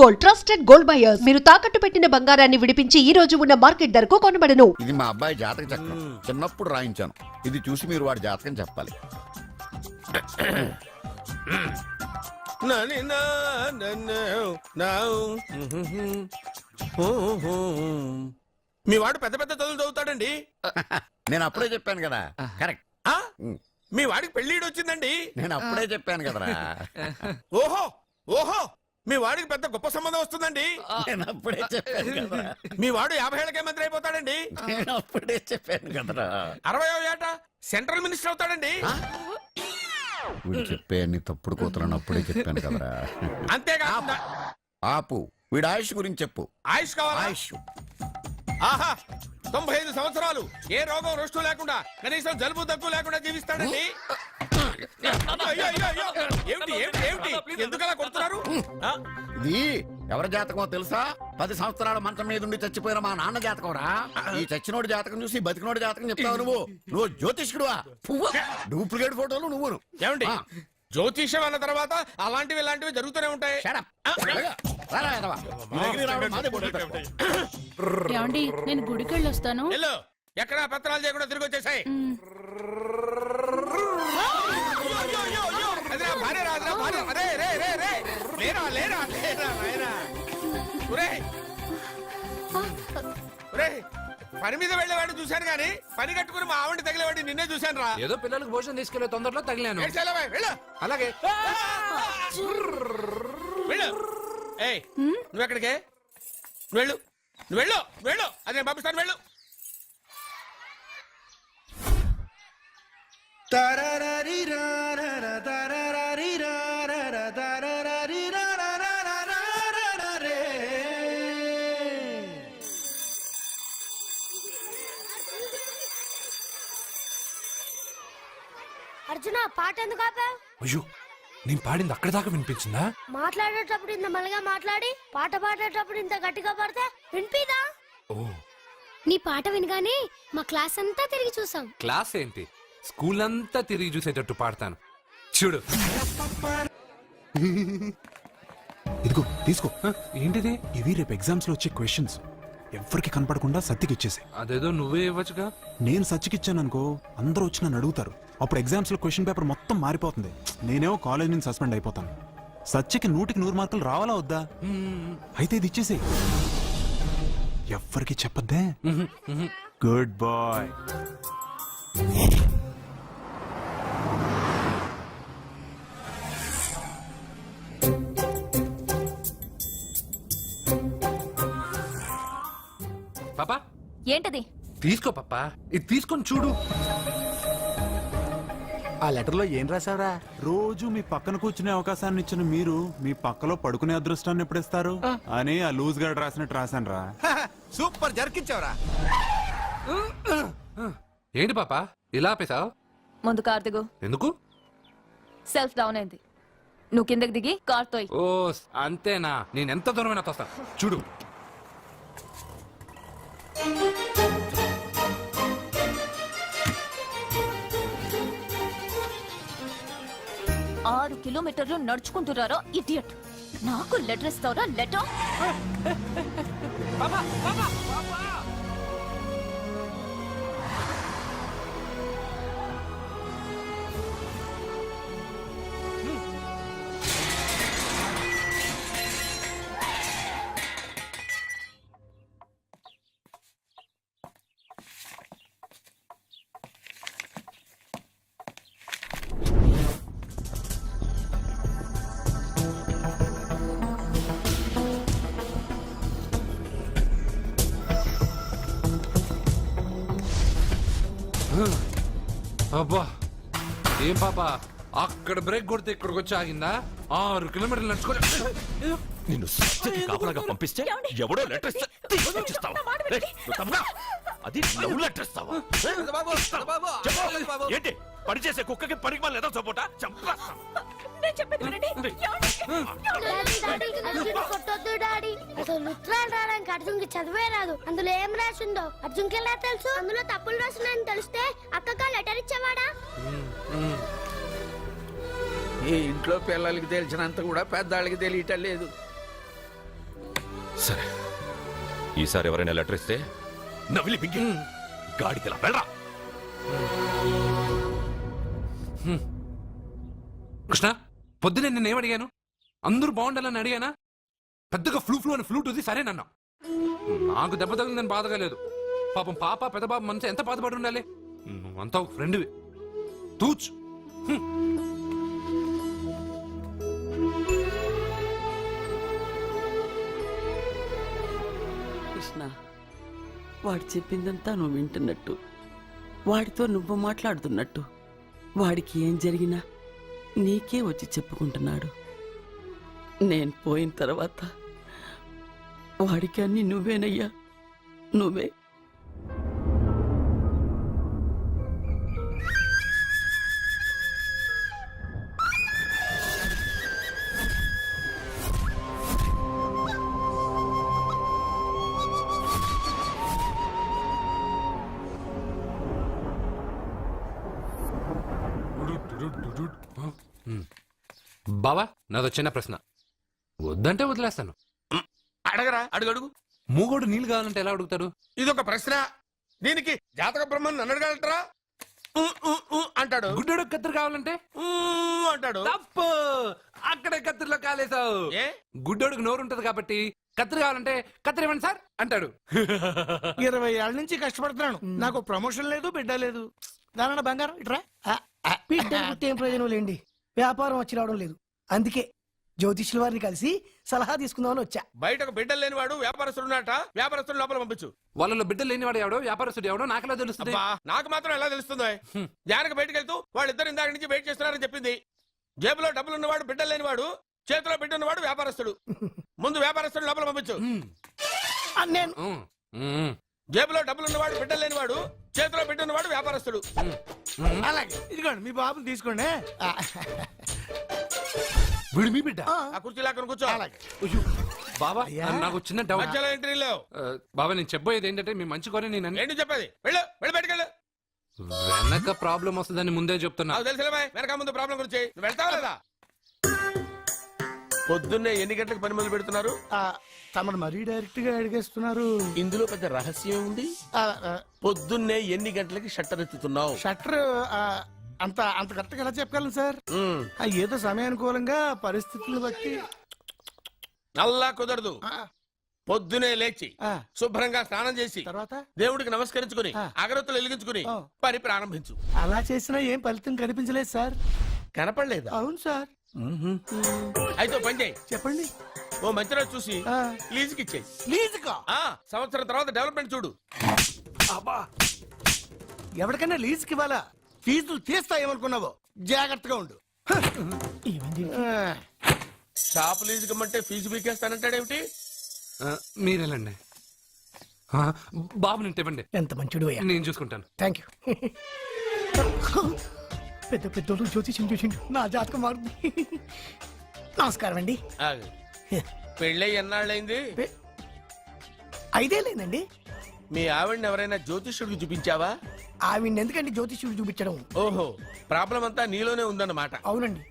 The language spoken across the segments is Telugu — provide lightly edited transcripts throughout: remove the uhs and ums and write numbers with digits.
Gold, trusted gold buyers. మీరు తాకట్టు పెట్టిన బంగారాన్ని విడిపించి ఈ రోజు ఉన్న మార్కెట్ ధరకు కొనబడను. ఇది మా అబ్బాయి జాతక చక్రం. చిన్నప్పుడు రాయించాను. ఇది చూసి మీరు వాడి జాతకం చెప్పాలి. మీ వాడు పెద్ద పెద్ద చదువులు చదువుతాడండి. నేను అప్పుడే చెప్పాను కదా. కరెక్ట్. మీ వాడికి పెళ్లిడు వచ్చిందండి. నేను అప్పుడే చెప్పాను కదరా. ఓహో ఓహో మీ వాడికి పెద్ద గొప్ప సంబంధం వస్తుందండి. నేను అప్పుడే చెప్పాను కదా. మీ వాడు 50 ఏళ్ళకే మంత్రి అయిపోతాడండి. నేను అప్పుడే చెప్పాను కదరా. 60వ ఏట సెంట్రల్ మినిస్టర్ అవుతాడండి. వీడు చెప్పే అన్ని తప్పుడు కూతురని అప్పుడే చెప్పాను కదరా. అంతేకాకుండా ఆపు. వీడు ఆయుష్ గురించి చెప్పు. ఆయుష్ కావాలా? ఆయుష్ ఆహా 95 సంవత్సరాలు ఏ రోగం రుష్టు లేకుండా కనీసం జలుబు దగ్గు లేకుండా జీవిస్తాడండి. అయ్యో, అయ్యో, అయ్యో. ఏమిటి ఏమిటి ఏమిటి ఎందుకలా కొడుతున్నారు? ఇది ఎవరి జాతకమో తెలుసా? 10 సంవత్సరాల మంచం మీద ఉండి చచ్చిపోయిన మా నాన్న జాతకం రా. ఈ చచ్చినోడి జాతకం చూసి బతికినోడి జాతకం చెప్తావు నువ్వు జ్యోతిష్కుడువా? డూప్లికేట్ ఫోటోలు నువ్వును. ఏమండి జ్యోతిష్యం అన్న తర్వాత అలాంటివి ఇలాంటివి జరుగుతూనే ఉంటాయి. ఏమండి నేను గుడికి వెళ్ళి వస్తాను. ఎక్కడ పత్రాలు చేయకుండా తిరిగి వచ్చేసాయి. పని మీద వెళ్ళేవాడిని చూశాను గానీ పని కట్టుకుని మా ఆవిడ తగిలేవాడిని నిన్నే చూశాను రా. ఏదో పిల్లలకు భోజనం తీసుకెళ్లే తొందరలో తగిలాను. అలాగే నువ్వు ఎక్కడికే? వెళ్ళు వెళ్ళు వెళ్ళు. అదే పంపిస్తాను. వెళ్ళు. అర్జున పాట ఎందుకు ఆపావు? అయ్యో నేను పాడింది అక్కడి దాకా వినిపించిందా? మాట్లాడేటప్పుడు ఇంత మెల్లగా మాట్లాడి పాట పాడేటప్పుడు ఇంత గట్టిగా పాడితే వినిపిదా? ఓ నీ పాట వినగానే మా క్లాస్ అంతా తిరిగి చూసాం. క్లాస్ ఏంటి, స్కూల్ అంతా తిరిగి చూసేటట్టు పాడతాను చూడు. ఇదిగో తీసుకో. ఏంటిది? ఇవి రేపు ఎగ్జామ్స్ లో వచ్చే క్వశ్చన్స్. ఎవరికి కనపడకుండా సత్యకి ఇచ్చేసి. అదేదో నువ్వే ఇవ్వచ్చుగా. నేను సత్యకి ఇచ్చాను అనుకో, అందరూ వచ్చి నన్ను అడుగుతారు. అప్పుడు ఎగ్జామ్స్ లో క్వశ్చన్ పేపర్ మొత్తం మారిపోతుంది. నేనేమో కాలేజ్ నుంచి సస్పెండ్ అయిపోతాను. సత్యకి 100కి 100 మార్కులు రావాలా వద్దా? అయితే ఇది ఇచ్చేసి ఎవ్వరికి చెప్పద్దే. Good bye. పాపా ఏంటది? తీసుకో పాపా, ఇది తీసుకొని చూడు. ఆ లెటర్ లో ఏం రాసావురా? రోజు మీ పక్కన కూర్చునే అవకాశాన్ని ఇచ్చిన మీరు మీ పక్కలో పడుకునే అదృష్టాన్ని ఎప్పుడు ఇస్తారు అని ఆ లూజ్ గార్డ్ రాసినట్టు రాశాను రా. సూపర్ జరికించావురా. ఏంటి పాపా ఇలా ఆపేశావు? ముందు కార్ దిగు. ఎందుకు? సెల్ఫ్ డౌన్ అయింది. నువ్వు కిందకి దిగి కార్ తోయ్. ఓ అంతేనా? నేను ఎంత దూరమైనా తోస్తాను చూడు. ఆరు కిలోమీటర్లు నడుచుకుంటున్నారా ఇడియట్? నాకు లెటర్ ఇస్తావరా? లెటర్ అబ్బా ఏం పాపా అక్కడ బ్రేక్ కొడితే ఇక్కడికి వచ్చి ఆగిందా? 6 కిలోమీటర్లు నడుచుకొని నిన్ను సత్యకి కాపలాగా పంపిస్తే ఎవడో లెటర్ ఇస్తే తీసుకొచ్చిస్తావా? అది లవ్ లెటర్ ఇస్తావా? ఏంటి పనిచేసే కుక్కకి పనికి మళ్ళీ ఏదో సపోటా చంపేస్తాం. కొట్టొద్దు డాడీ. అసలు ఉత్తరాలు రావడానికి అర్జున్కి చదివే రాదు. అందులో ఏం రాసిందో అర్జున్కి ఎలా తెలుసు? అందులో తప్పులు రాసినాయని తెలిస్తే అక్కగా లెటర్ ఇచ్చేవాడా? ఈ ఇంట్లో పిల్లలకి తెలిసినంత కూడా పెద్దాళ్ళకి తెలియటం లేదు. సరే, ఈసారి ఎవరైనా లెటర్ ఇస్తే నవిలి బింగి గాడికి వెళ్ళరా. కృష్ణ, పొద్దునే నేను ఏమడిగాను? అందరూ బాగుండాలని అడిగానా? పెద్దగా ఫ్లూ అని ఫ్లూట్ ఉంది సరేనన్నా. నాకు దెబ్బ తగిలిందని బాధగా లేదు. పాపం పాప పెద్ద బాబు మనసు ఎంత బాధపడి ఉండాలి. నువ్వంతా ఒక ఫ్రెండ్వి. తూచ్. కృష్ణ, వాడు చెప్పిందంతా నువ్వు వింటున్నట్టు, వాడితో నువ్వు మాట్లాడుతున్నట్టు, వాడికి ఏం జరిగినా నీకే వచ్చి చెప్పుకుంటున్నాడు. నేను పోయిన తర్వాత వాడికి అన్ని నువ్వేనయ్యా, నువ్వే. బావా, నాదో చిన్న ప్రశ్న. వద్దంటే వదిలేస్తాను. అడగరా, అడుగు. మూగోడు నీళ్ళు కావాలంటే ఎలా అడుగుతాడు? ఇదొక ప్రశ్న. దీనికి జాతక బ్రహ్మను నన్ను అడగలటరా? అంటాడు. గుడ్డోడు కత్తిరి కావాలంటే అంటాడు. తప్పు. అక్కడే కత్తిరిలో కాలేసావు. ఏ? గుడ్డోడుకు నోరు ఉంటది కాబట్టి కత్తిరి కావాలంటే కత్తిరి ఇవ్వండి సార్ అంటాడు. 20 ఏళ్ళ నుంచి కష్టపడుతున్నాను, నాకు ప్రమోషన్ లేదు, బిడ్డ లేదు. దానన్న బంగారం ఇట్రా. బిడ్డ పుట్టి ఏం ప్రయోజనం లేండి, వ్యాపారం వచ్చి రావడం లేదు. అందుకే జ్యోతిష్యుల వారిని కలిసి సలహా తీసుకుందామని వచ్చా. బయటకు బిడ్డలు లేనివాడు వ్యాపారస్తుడు ఉన్నట. వ్యాపారస్తుడు లోపల పంపించు. వాళ్ళలో బిడ్డలు లేనివాడు ఎవడో వ్యాపారస్తుడు ఎవడో నాకెలా తెలుస్తుంది? అబ్బా, నాకు మాత్రం ఎలా తెలుస్తుందో? జానకి బయటకు వెళ్తూ వాళ్ళిద్దరు ఇందాక నుంచి వెయిట్ చేస్తున్నారని చెప్పింది. జేబులో డబ్బులు ఉన్నవాడు బిడ్డలు లేనివాడు, చేతిలో బిడ్డ ఉన్నవాడు వ్యాపారస్తుడు. ముందు వ్యాపారస్తుడు లోపల పంపించు. నేను జేబులో డబ్బులు ఉన్నవాడు బిడ్డలు లేనివాడు, చేతిలో బిడ్డ ఉన్నవాడు వ్యాపారస్తుడు. అలాగే, ఇదిగోండి మీ బాబుని తీసుకోండి. వీడు మీ బిడ్డ? ఆ కుర్చీ లాక్కను కూర్చో. బాబా, నాకు చిన్న డౌట్. మధ్యలో ఎంట్రీ లేవు. బాబా, నేను చెప్పబోయేది ఏంటంటే మీ మంచి కోరే నేను ఏంటి చెప్పేది? వెళ్ళు, వెళ్ళి బయటకు వెళ్ళు. వెనక ప్రాబ్లం వస్తుందని ముందే చెప్తున్నా. నాకు తెలుసులే బాయ్, వెనక ముందు ప్రాబ్లం గురించి. నువ్వు వెళ్తావా లేదా? పొద్దున్నే ఎన్ని గంటలకు పని మొదలు పెడుతున్నారు? తమను మరీ డైరెక్ట్ గా అడిగేస్తున్నారు. ఇందులో పెద్ద రహస్యం ఉంది. పొద్దున్నే ఎన్ని గంటలకి షట్టర్ ఎత్తుతున్నావు? షట్టర్ అంత అంత కరెక్ట్ గా ఎలా చెప్పగలను సార్? ఏదో సమయానుకూలంగా పరిస్థితులను బట్టి. నల్లా కుదరదు. పొద్దునే లేచి శుభ్రంగా స్నానం చేసి తర్వాత దేవుడికి నమస్కరించుకుని అగరత్తులు వెలిగించుకుని పని ప్రారంభించు. అలా చేసినా ఏం ఫలితం కనిపించలేదు సార్. కనపడలేదా? అవును సార్. అయితే ఓ పని చేయి. చెప్పండి. ఓ మంచి రోజు చూసి లీజుకి ఇచ్చేయి. లీజుకా? సంవత్సరం తర్వాత డెవలప్మెంట్ చూడు. ఎవరికైనా లీజుకి ఇవ్వాలా? ఫీజులు తీస్తాయేమనుకున్నావో, జాగ్రత్తగా ఉండు. షాప్ లీజుకి ఇమ్మంటే ఫీజు పీకేస్తానంటాడేమిటి? మీరేలండి. బాబు నేను ఇవ్వండి. ఎంత మంచిడు అయ్యా. నేను చూసుకుంటాను. Thank you. పెద్ద పెద్దోళ్ళు జ్యోతిష్యం చూసిండు, నా జాతకం మారుంది. నమస్కారం అండి. పెళ్ళై ఎన్నాళ్ళైంది? 5 ఏళ్ళైందండి. మీ ఆవిడని ఎవరైనా జ్యోతిష్యుడికి చూపించావా? ఆవిడ ఎందుకండి జ్యోతిష్యుడు చూపించడం? ఓహో, ప్రాబ్లం అంతా నీలోనే ఉందన్నమాట. అవునండి,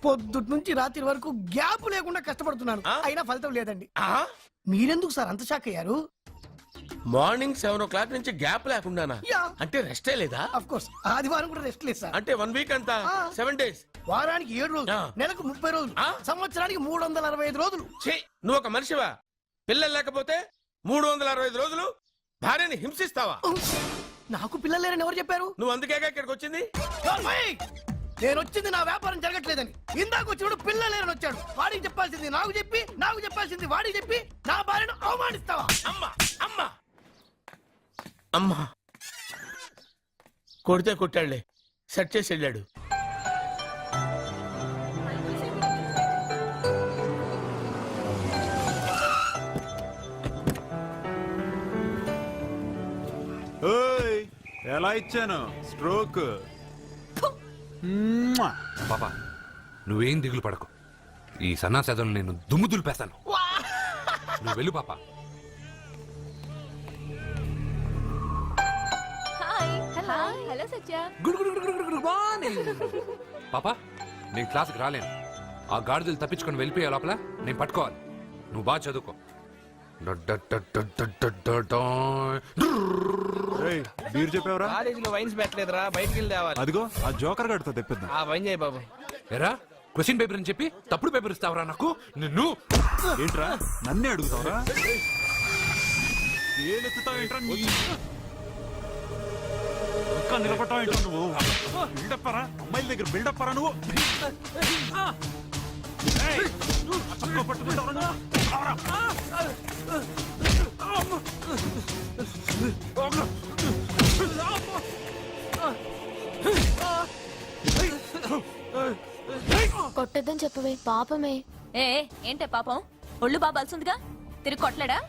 పొద్దుటి నుంచి రాత్రి వరకు గ్యాప్ లేకుండా కష్టపడుతున్నాను, అయినా ఫలితం లేదండి. మీరెందుకు సార్ అంత షాక్ అయ్యారు? మార్నింగ్ 7 o'clock నుంచి గ్యాప్ లేకుండానా? అంటే రెస్టే లేదా? ఆఫ్ కోర్స్, ఆదివారం కూడా రెస్ట్ లేదు సార్. అంటే 1 week అంతా 7 days. వారానికి 7 రోజులు, నెలకు 30 రోజులు, సంవత్సరానికి 365 రోజులు. నువ్వు ఒక మనిషివా? పిల్లలు లేకపోతే 365 రోజులు భార్యని హింసిస్తావా? నాకు పిల్లలు లేరని ఎవరు చెప్పారు? నువ్వు అందుకేగా ఇక్కడికి వచ్చింది. నేను వచ్చింది నా వ్యాపారం జరగట్లేదని. ఇందాక వచ్చినప్పుడు పిల్లలు లేరని వచ్చాడు. వాడికి చెప్పాల్సింది నాకు చెప్పి, నాకు చెప్పాల్సింది వాడికి చెప్పి నా భార్యను అవమానిస్తావా? అమ్మా అమ్మా అమ్మా, కొడితే కొట్టాడులే, సెట్ చేసి వెళ్ళాడు. ఎలా ఇచ్చాను స్ట్రోక్? బాబా, నువ్వేం దిగులు పడకు. ఈ సన్నాసేదను నేను దుమ్ము దులిపేస్తాను. నువ్వు వెళ్ళు పాపా. పాపా, నేను క్లాస్కి రాలేను. ఆ గాడిదలు తప్పించుకొని వెళ్ళిపోయే లోపల నేను పట్టుకోవాలి. నువ్వు బాగా చదువుకో. రేయ్, బీర్ చెప్పావరా? కాలేజీలో వైన్స్ పెట్టలేదురా, బయటికి వెళ్ళి తేవాలి. అదిగో ఆ జోకర్ గడితో తెప్పిద్దాం. ఆ వైన్ చేయి బాబు. ఎరా క్వశ్చన్ పేపర్ అని చెప్పి తప్పుడు పేపర్ ఇస్తావరా నాకు? నిన్ను ఏంట్రా నన్నే అడుగుతావరా? ఏలెత్తుతావు ఏంట్రా నీ? ఇంకా నిలబడతావు ఏంట్రా నువ్వు? బిల్డప్ రా, అమ్మాయిల దగ్గర బిల్డప్ రా నువ్వు. ఏయ్, ఆ చొక్కా పట్టుకుంటావరా నువ్వు? రావరా. కొట్టద్దని చెప్పవే పాపమే. ఏ ఏంటే పాపం, ఒళ్ళు బాగా బలుసుందిగా, తిరిగి కొట్టలేడా?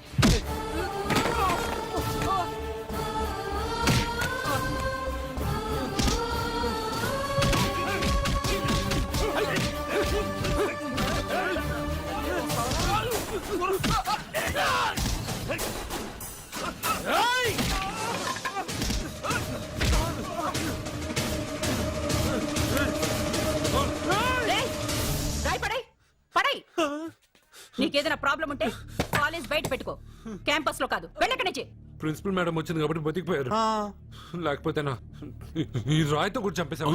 నీకేదైనా ప్రాబ్లం ఉంటే కాలేజ్ బయట పెట్టుకో, క్యాంపస్ లో కాదు. వెళ్ళక్కడి నుంచి. ప్రిన్సిపల్ మేడం వచ్చింది కాబట్టి బతికిపోయారు, లేకపోతే నా ఈ రాయితో కూడా చంపేశావు.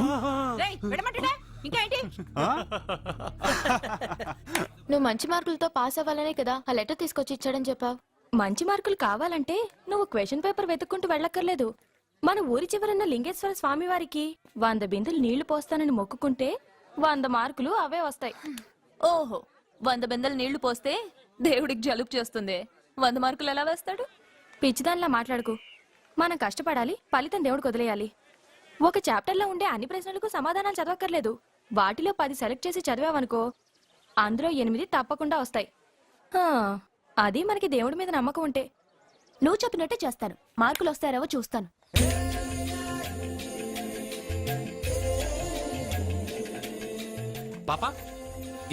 రేయ్, వెళ్ళమంటుంటే ఇంకా ఏంటి? నువ్వు మంచి మార్కులతో పాస్ అవ్వాలనే కదా ఆ లెటర్ తీసుకొచ్చి ఇచ్చాడని చెప్పావు. మంచి మార్కులు కావాలంటే నువ్వు క్వశ్చన్ పేపర్ వెతుక్కుంటూ వెళ్ళక్కర్లేదు. మన ఊరి చివరన్న లింగేశ్వర స్వామి వారికి 100 బిందెలు నీళ్లు పోస్తానని మొక్కుకుంటే 100 మార్కులు అవే వస్తాయి. ఓహో, 100 బిందెలు నీళ్లు పోస్తే దేవుడికి జలుబు చేస్తుంది, 100 మార్కులు ఎలా వేస్తాడు? పిచ్చిదానిలా మాట్లాడుకు. మనం కష్టపడాలి, ఫలితం దేవుడికి వదిలేయాలి. ఒక చాప్టర్లో ఉండే అన్ని ప్రశ్నలకు సమాధానాలు చదవక్కర్లేదు. వాటిలో 10 సెలెక్ట్ చేసి చదివావనుకో, అందులో 8 తప్పకుండా వస్తాయి. అది మనకి దేవుడి మీద నమ్మకం ఉంటే. నువ్వు చెప్పినట్టే చేస్తాను, మార్కులు వస్తారేవో చూస్తాను. పాపా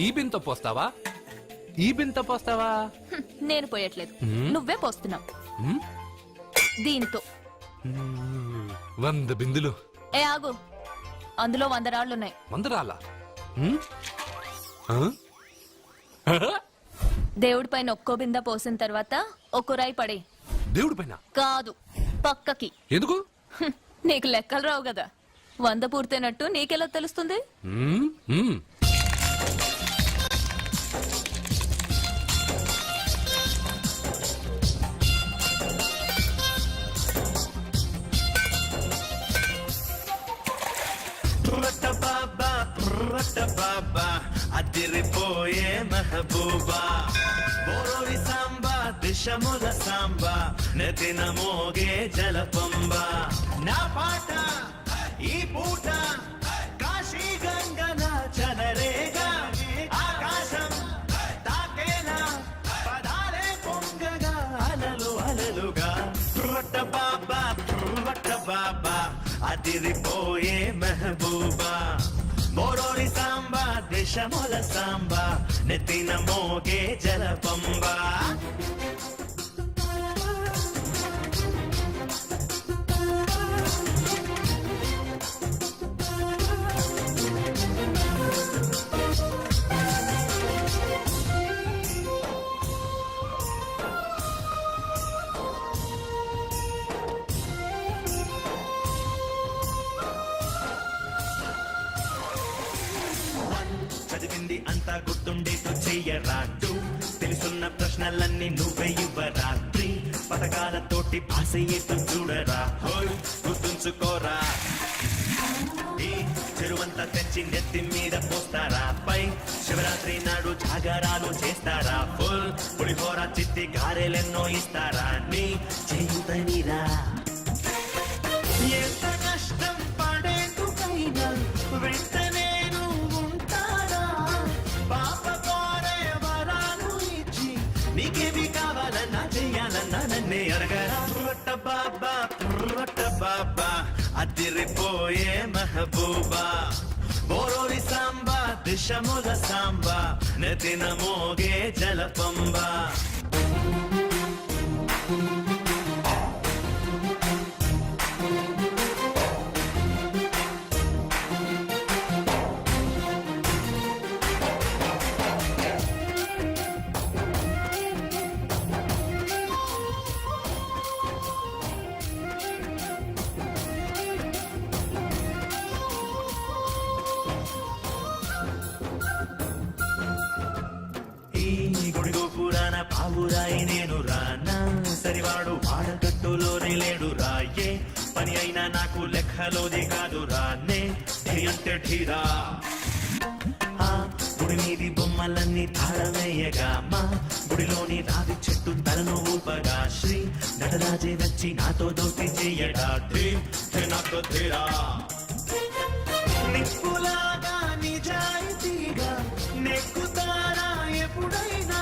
ఈ బింతో పోస్తావా? ఈ బింతో పోస్తావా? నేను పోయట్లేదు, నువ్వే పోస్తున్నావు. దీంతో 100 బిందులు. ఏ ఆగు, అందులో 100 రాళ్లున్నాయి. 100 రాళ్ళా? దేవుడి పైన ఒక్కో బింద పోసిన తర్వాత ఒక్కో రాయి పడే. దేవుడి పైన కాదు, పక్కకి. ఎందుకు? నీకు లెక్కలు రావు కదా, 100 పూర్తయినట్టు నీకెలా తెలుస్తుంది? అదిరిపోయే మెహబూబా, బోరోరి సాంబా దిశముల సాంబా, నెతిన మోగే జలపంబా. నా పాట ఈ పూట కాశీ గంగన చలరేగా, ఆకాశం తాకేనా పదాలే పొంగగా, అలలు అలలుగా. రొట్ట బాబా అదిరిపోయే మెహబూబా, బోరోరి సాంబా దేశముల సాంబా, నెత్తిన మోగే జలపంబా. చదివింది అంతా గుర్తుండేట్టు చెయ్యరాటు, తెలుసున్న ప్రశ్నలన్నీ నువ్వే ఇవ్వరాత్రి, పథకాలతోటి పాస్ అయ్యేట్టు చూడరా. హోయ్ గుర్తుంచుకోరా, ఈ చెరువంతా తెచ్చి నెత్తి మీద పోస్తారా, పై శివరాత్రి నాడు జాగారాలు చేస్తారా, ఫుల్ పులిహోర చిత్తి గారెలెన్నో ఇస్తారా, నీ చేయుతనిరా. ఎంత కష్టం పడేందుకైనా వెంటనే పాప కోరే వరాలు ఇచ్చి, నీకేమి కావాలన్నా చెయ్యాలన్నా నన్నే అడగరా. రొట్ట బాబా అదిరిపోయే మెహబూబా, బోరోరి సాంబా దిశముల సాంబా, నెతిన మోగే జలపంబా. పురాణ పావురాయి నేను రానా సరివాడు వాడకట్టులోనే లేడు రాయే పని అయినా నాకు లెక్కలోది కాదు రానే ఢీ అంటే ఢీరా ఆ గుడి మీది బొమ్మలన్నీ తాళమేయగా మా గుడిలోని రావి చెట్టు తలను ఊపగా శ్రీ నటరాజే వచ్చి నాతో దోస్తి చెయ్యడా ఢీ ఢీ నాతో ధీరా నిప్పులాగా నిజాయితీగా నెక్కుతారా ఎప్పుడైనా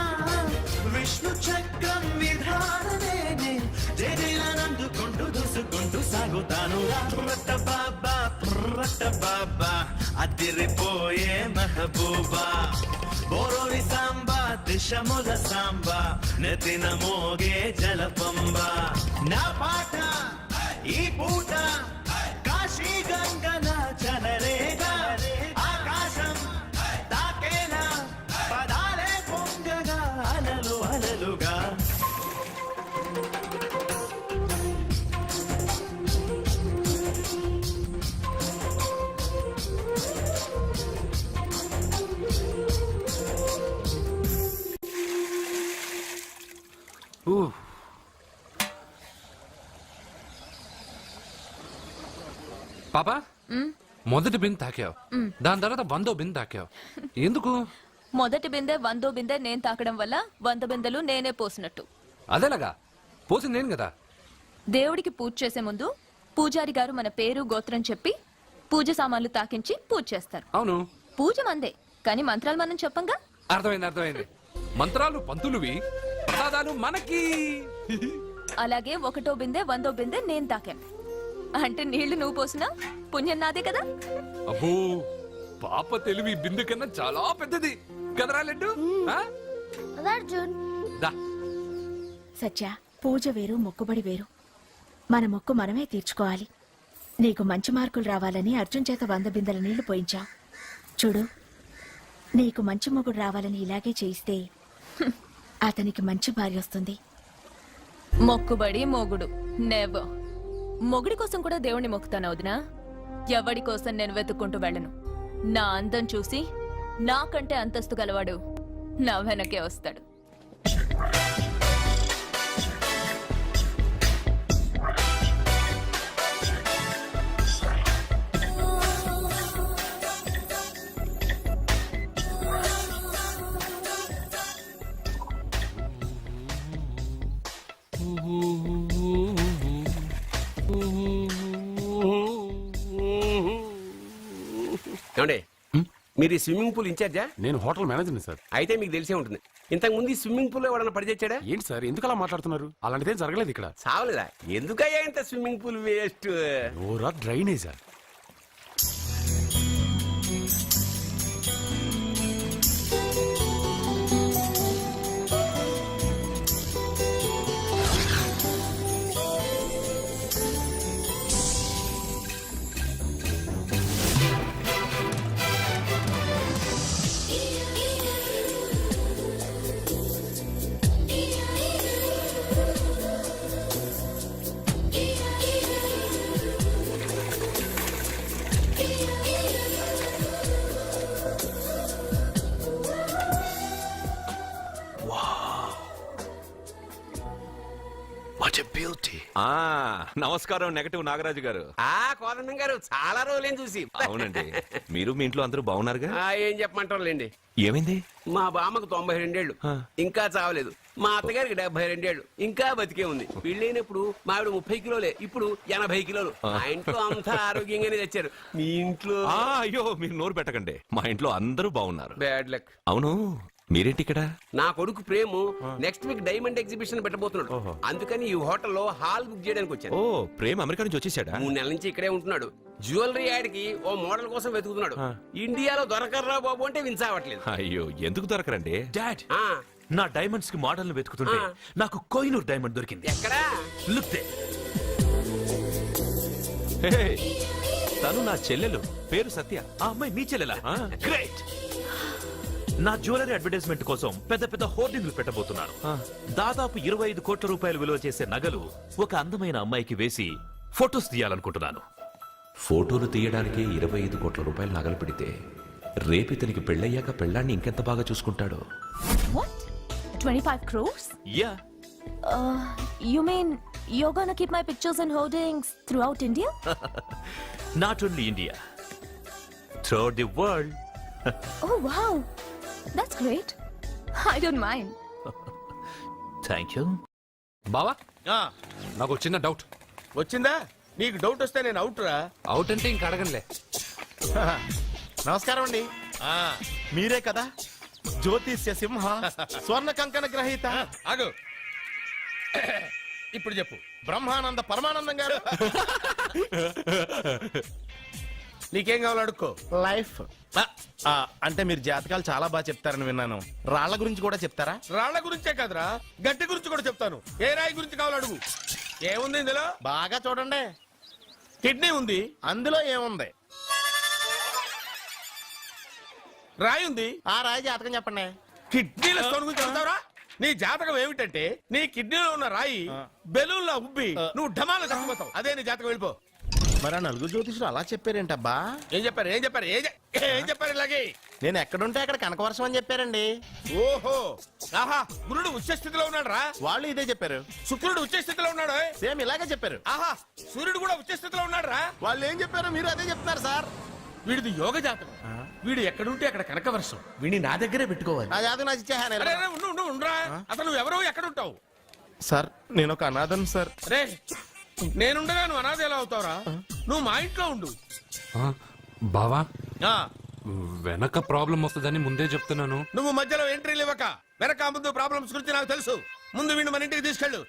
విష్ణు చక్రం విధాననే జయనందుకుంటూ దూసుకుంటూ సాగుతాను రట్ట బాబా అదిరిపోయే మహబూబా బోరోవి సాంబా దిశముల సాంబా నెతిన మోగే జలపంబా నా పాట ఈ పూట కాశీ గంగన చలరేగా ఆకాశం తాకేనా పదాలే పొంగగా అలలు అలలుగా పాపా మొదటి బిందె తాకావు దాని తర్వాత 100వ బిందె తాకావు ఎందుకు? మొదటి బిందె 100వ బిందె నేను తాకడం వల్ల 100 బిందెలు నేనే పోసినట్టు. అదేలాగా పోసింది నేను కదా. దేవుడికి పూజ చేసే ముందు పూజారి గారు మన పేరు గోత్రం చెప్పి పూజ సామాన్లు తాకించి పూజ చేస్తారు. అవును, పూజ మందే కానీ మంత్రాలు మనం చెప్పంగా. అర్థమైంది. మంత్రాలు పంతులువి, ప్రసాదాలు మనకి. అలాగే 1వ బిందె 100వ బిందె నేను తాకాను అంటే నీళ్లు నువ్వు పోసినా పుణ్యం నాదే కదా. అబ్బో, పాప తెలివి బిందె కన్నా చాలా పెద్దది కదరా లడ్డు. అదా అర్జున్. దా. సత్య, పూజ వేరు మొక్కుబడి వేరు. మన మొక్కు మనమే తీర్చుకోవాలి. నీకు మంచి మార్కులు రావాలని అర్జున్ చేత 100 బిందెల నీళ్లు పోయించావు. చూడు, నీకు మంచి మొగుడు రావాలని ఇలాగే చేయిస్తే అతనికి మంచి భార్య వస్తుంది. మొక్కుబడి మొగుడు నెవర్. మొగుడి కోసం కూడా దేవుణ్ణి మొక్కుతాను వదినా. ఎవడి కోసం నేను వెతుక్కుంటూ వెళ్ళను. నా అందం చూసి నాకంటే అంతస్తు గలవాడు నా వెనకే వస్తాడు. ఏమండి, మీరు ఈ స్విమ్మింగ్ పూల్ ఇన్ఛార్జా? నేను హోటల్ మేనేజర్ని సార్. అయితే మీకు తెలిసే ఉంటుంది. ఇంతకు ముందు ఈ స్విమ్మింగ్ పూల్ ఎవడన్నా పడిచేచ్చాడా? ఏంటి సార్ ఎందుకు అలా మాట్లాడుతున్నారు? అలాంటిదేం జరగలేదు ఇక్కడ. సావలేదా? ఎందుకయ్యా ఇంత స్విమ్మింగ్ పూల్ వేస్ట్? ఓరా డ్రైనేజా? నమస్కారం నెగటివ్ నాగరాజు గారు. కోదండం గారు, చాలా రోజులేం చూసి. అవునండి, మీరు మీ ఇంట్లో అందరూ బాగున్నారుగా? ఏం చెప్పమంటారులేండి. ఏమైంది? మా బామ్మకు 92 ఏళ్ళు ఇంకా చావలేదు. మా అత్తగారికి 72 ఏళ్ళు ఇంకా బతికే ఉంది. పెళ్ళైనప్పుడు మావిడ 30 కిలోలే, ఇప్పుడు 80 కిలోలు. మా ఇంట్లో అంతా ఆరోగ్యంగానే తెచ్చారు. మీ ఇంట్లో? అయ్యో, మీరు నోరు పెట్టకండి. మా ఇంట్లో అందరూ బాగున్నారు. Bad luck. అవును, మీరేంటి ఇక్కడ? నా కొడుకు ప్రేము నెక్స్ట్ వీక్ డైమండ్ ఎగ్జిబిషన్ పెట్టబోతున్నాడు. అందుకని ఈ హోటల్లో హాల్ బుక్ చేయడానికి వచ్చాను. ఓ, ప్రేమ్ అమెరికా నుంచి వచ్చేసాడా? 3 నెలల నుంచి ఇక్కడే ఉంటున్నాడు. జ్యువెలరీ యాడ్ కి ఓ మోడల్ కోసం వెతుకుతున్నాడు. ఇండియాలో దొరకర్రా బాబు అంటే విన్సావట్లేదు. అయ్యో, ఎందుకు దొరకరండి? డాడ్, నా డైమండ్స్ కి మోడల్ వెతుకుతుంటే నాకు కోహినూర్ డైమండ్ దొరికింది. ఎక్కడా? Look they. తను నా చెల్లెలు, పేరు సత్య. ఆ అమ్మాయి మీ చెల్లెలా? గ్రేట్. నా జ్యువెలరీ అడ్వర్టైజ్మెంట్ కోసం పెద్ద పెద్ద హోర్డింగ్లు పెట్టబోతున్నాను. దాదాపు 25 కోట్ల రూపాయలు విలువ చేసే నగలు ఒక అందమైన అమ్మాయికి వేసి ఫొటోస్ తీయాలనుకుంటున్నాను. ఫోటోలు తీయడానికే 25 కోట్ల రూపాయలు నగలు పెడితే రేపు ఇతనికి పెళ్ళయ్యాక పెళ్ళాన్ని ఇంకెంత బాగా చూసుకుంటాడో. What? 25 crores? Yeah You mean you're gonna keep my pictures and hoardings throughout India? Not only India, through the world. Oh wow, that's great. I don't mind. Thank you. బావా నాకు ఒక చిన్న డౌట్. వచ్చిందా? నీకు డౌట్ వస్తే నేను అవుట్ రా. అవుట్ అంటే ఇంక అడగనులే. నమస్కారం అండి. మీరే కదా జ్యోతిష్య సింహ స్వర్ణ కంకణ గ్రహీత? ఆగు, ఇప్పుడు చెప్పు. బ్రహ్మానంద పరమానందం గారు నీకేం కావాలో అడుక్కో. లైఫ్ అంటే మీరు జాతకాలు చాలా బాగా చెప్తారని విన్నాను. రాళ్ల గురించి కూడా చెప్తారా? రాళ్ల గురించే కాదురా, గడ్డి గురించి కూడా చెప్తాను. ఏ రాయి గురించి కావాలో అడుగు. ఏముంది ఇందులో? బాగా చూడండి. కిడ్నీ ఉంది, అందులో ఏముంది? రాయి ఉంది, ఆ రాయి జాతకం చెప్పండి. కిడ్నీల స్టోన్ గురించి చెప్తావరా? నీ జాతకం ఏమిటంటే నీ కిడ్నీలో ఉన్న రాయి బెలూన్లా ఉబ్బి నువ్వు ఢమాల చచ్చిపోతావు. అదే నీ జాతకం. వెళ్ళిపో. మరి ఆ నలుగురు జ్యోతిషులు అలా చెప్పారేంటబ్బా? ఏం చెప్పారు? ఏం చెప్పారు ఇలాగే? నేను ఎక్కడుంటే అక్కడ కనకవర్షం అని చెప్పారండి. ఓహో, ఆహా, గురుడు ఉచ్చ స్థితిలో ఉన్నాడు రా. వాళ్ళు ఇదే చెప్పారు. శుక్రుడు ఉచ్చ స్థితిలో ఉన్నాడు. సేమ్ ఇలాగే చెప్పారు. ఆహా, సూర్యుడు కూడా ఉచ్చ స్థితిలో ఉన్నాడు రా. వాళ్ళు ఏం చెప్పారు మీరు అదే చెప్తున్నారు సార్. వీడిది యోగ జాతకం. వీడు ఎక్కడుంటే అక్కడ కనకవర్షం. వీడిని నా దగ్గరే పెట్టుకోవాలి. ఆ జాతకం నాకు ఇచ్చేహారా. అసలు నువ్వు ఎవరో ఎక్కడుంటావు? సార్ నేను ఒక అనాథను సార్. రే, నేనుండగా నువ్వు అనాథ ఎలా అవుతావురా? నువ్వు మా ఇంట్లో ఉండు. బావా వెనక ప్రాబ్లం వస్తుందని ముందే చెప్తున్నాను. నువ్వు మధ్యలో ఎంట్రీలు ఇవ్వక. వెనక ముందు ప్రాబ్లమ్స్ గురించి నాకు తెలుసు. ముందు వీడిని మన ఇంటికి తీసుకెళ్ళు.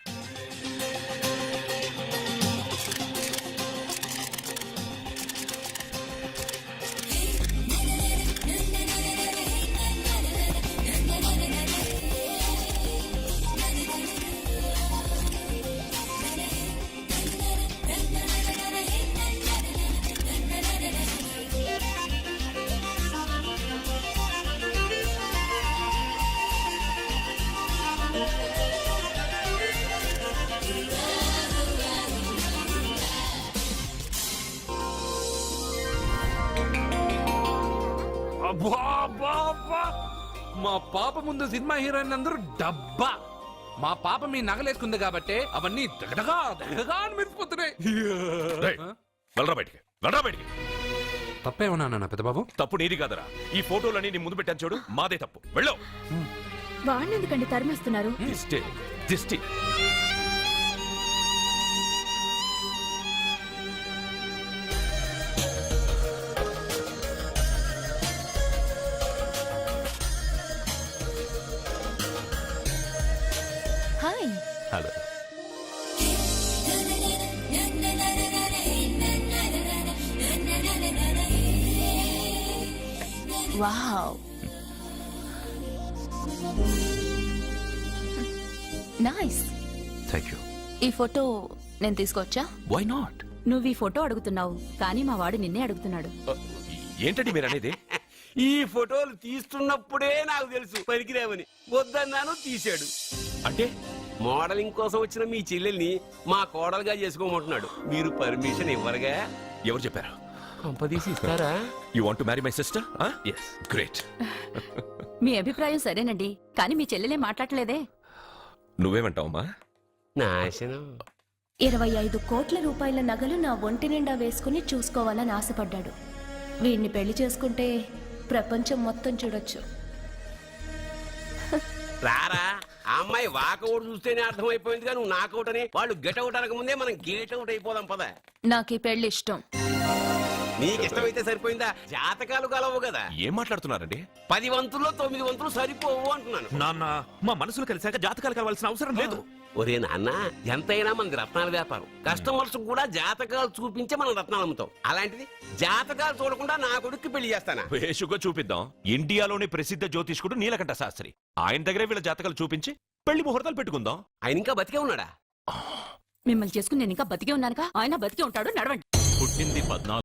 అబ్బా, అబ్బా, అబ్బా. మా పాప ముందు సినిమా హీరోయిన్ అందరూ డబ్బా. మా పాప మీ నగలేసుకుంది కాబట్టి అవన్నీ దగదగా దగదగా అని మెరిసిపోతున్నాయి. వెళ్ళరా బయటికి, వెళ్ళరా బయటికి. తప్పేమన్నా నాన్న పెద్ద బాబు? తప్పు నీది కాదరా. ఈ ఫోటోలన్నీ నీ ముందు పెట్టాను చూడు, మాదే తప్పు. వెళ్ళు. వాడిని ఎందుకండి తరిమేస్తున్నారు? దిష్టి, దిష్టి. Hi. Hello. Wow. Nice. Thank you. ఈ ఫోటో నేను తీసుకొచ్చా? Why not? నువ్వు ఈ ఫోటో అడుగుతున్నావు కానీ మా వాడు నిన్నే అడుగుతున్నాడు. ఏంటండి మీరు అనేది? ఈ ఫోటోలు తీస్తున్నప్పుడే నాకు తెలుసు పనికిరావని. వద్దన్నాను, తీశాడు. అంటే మోడలింగ్ కోసం వచ్చిన మీ చెల్లెల్ని మా కోడలుగా చేసుకోమంటున్నాడు. మీరు పర్మిషన్ ఇవ్వరుగా? ఎవరు చెప్పారు? కంపదీసి ఇస్తారా? You want to marry my sister? yes, great. మీ అభిప్రాయం సరేనండి కానీ మీ చెల్లెలే మాట్లాడలేదే. నువ్వేమంటావమ్మా? నాశనం. 25 కోట్ల రూపాయల నగలు నా ఒంటి నిండా వేసుకుని చూసుకోవాలని ఆశపడ్డాడు. వీడిని పెళ్లి చేసుకుంటే ప్రపంచం మొత్తం చూడొచ్చు. రారా, ఆ అమ్మాయి వాకౌట్ చూస్తేనే అర్థమైపోయింది కానీ నువ్వు నాకౌట్ అని. వాళ్ళు గెట్ అవుట్ అనక ముందే మనం గేట్ అవుట్ అయిపోదాం పద. నాకు ఈ పెళ్లి ఇష్టం. నీకు ఇష్టమైతే సరిపోయిందా? జాతకాలు కలవు కదా. ఏం మాట్లాడుతున్నారండి? 10 వంతుల్లో 9 వంతులు సరిపోవు అంటున్నాను. నాన్న, మా మనసులు కలిసాక జాతకాలు కలవాల్సిన అవసరం లేదు. ఒరే నాన్న, ఎంతైనా మనది రత్నాల వ్యాపారం. కస్టమర్స్ కూడా జాతకాలు చూపించే మనం రత్నాలు అమ్ముతాం. అలాంటిది జాతకాలు చూడకుండా నా కొడుక్కి పెళ్లి చేస్తానా? వేషుగా చూపిద్దాం. ఇండియాలోని ప్రసిద్ధ జ్యోతిష్కుడు నీలకంఠ శాస్త్రి, ఆయన దగ్గరే వీళ్ళ జాతకాలు చూపించి పెళ్లి ముహూర్తాలు పెట్టుకుందాం. ఆయన ఇంకా బతికే ఉన్నాడా? మిమ్మల్ని చేసుకుని నేను ఇంకా బతికే ఉన్నానుగా. ఆయన బతికే ఉంటాడు. నడవండి. పుట్టింది 14